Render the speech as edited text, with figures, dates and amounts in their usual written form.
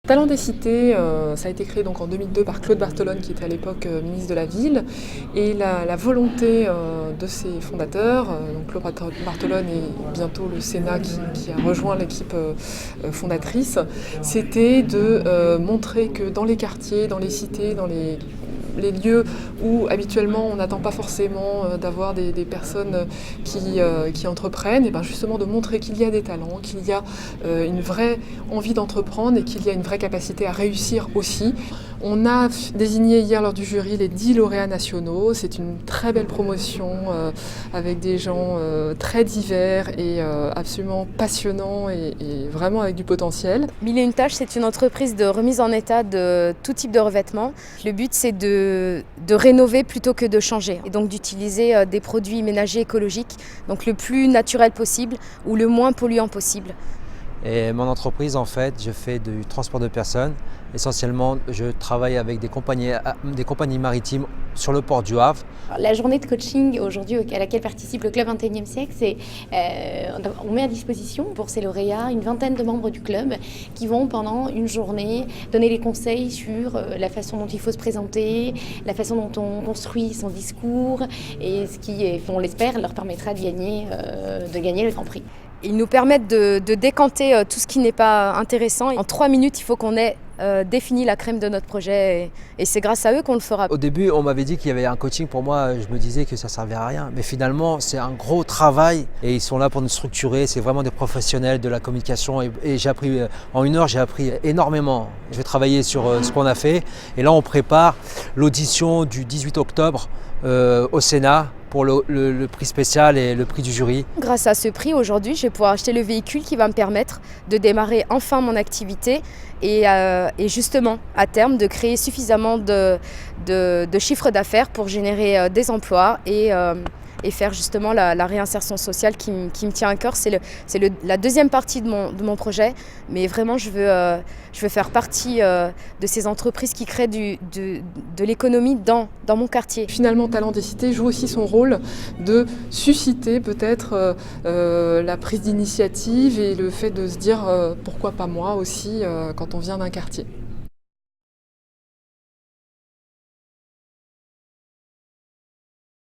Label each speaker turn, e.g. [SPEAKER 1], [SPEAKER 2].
[SPEAKER 1] Talent des cités, ça a été créé donc en 2002 par Claude Bartolone qui était à l'époque ministre de la Ville, et la volonté de ses fondateurs, donc Claude Bartolone et bientôt le Sénat qui a rejoint l'équipe fondatrice, c'était de montrer que dans les quartiers, dans les cités, dans les lieux où habituellement on n'attend pas forcément d'avoir des personnes qui entreprennent, et bien justement de montrer qu'il y a des talents, qu'il y a une vraie envie d'entreprendre et qu'il y a une vraie capacité à réussir aussi. On a désigné hier lors du jury les 10 lauréats nationaux. C'est une très belle promotion avec des gens très divers et absolument passionnants et vraiment avec du potentiel.
[SPEAKER 2] Mille et une tâches, c'est une entreprise de remise en état de tout type de revêtements. Le but, c'est de rénover plutôt que de changer, et donc d'utiliser des produits ménagers écologiques, donc le plus naturel possible ou le moins polluant possible.
[SPEAKER 3] Et mon entreprise, en fait, je fais du transport de personnes. Essentiellement, je travaille avec des compagnies maritimes sur le port du Havre.
[SPEAKER 4] La journée de coaching aujourd'hui à laquelle participe le Club 21e siècle, c'est on met à disposition pour ces lauréats une vingtaine de membres du club qui vont pendant une journée donner des conseils sur la façon dont il faut se présenter, la façon dont on construit son discours, et ce qui, on l'espère, leur permettra de gagner le Grand Prix.
[SPEAKER 2] Ils nous permettent de décanter tout ce qui n'est pas intéressant. En 3 minutes, il faut qu'on ait défini la crème de notre projet, et c'est grâce à eux qu'on le fera.
[SPEAKER 3] Au début, on m'avait dit qu'il y avait un coaching. Pour moi, je me disais que ça ne servait à rien. Mais finalement, c'est un gros travail et ils sont là pour nous structurer. C'est vraiment des professionnels de la communication et j'ai appris, en 1 heure, j'ai appris énormément. Je vais travailler sur ce qu'on a fait, et là, on prépare l'audition du 18 octobre au Sénat pour le prix spécial et le prix du jury.
[SPEAKER 2] Grâce à ce prix, aujourd'hui, je vais pouvoir acheter le véhicule qui va me permettre de démarrer enfin mon activité et justement, à terme, de créer suffisamment de chiffre d'affaires pour générer des emplois et faire justement la réinsertion sociale qui me tient à cœur. C'est la deuxième partie de mon projet, mais vraiment je veux faire partie de ces entreprises qui créent de l'économie dans mon quartier.
[SPEAKER 1] Finalement, Talent des cités joue aussi son rôle de susciter peut-être la prise d'initiative et le fait de se dire pourquoi pas moi aussi quand on vient d'un quartier.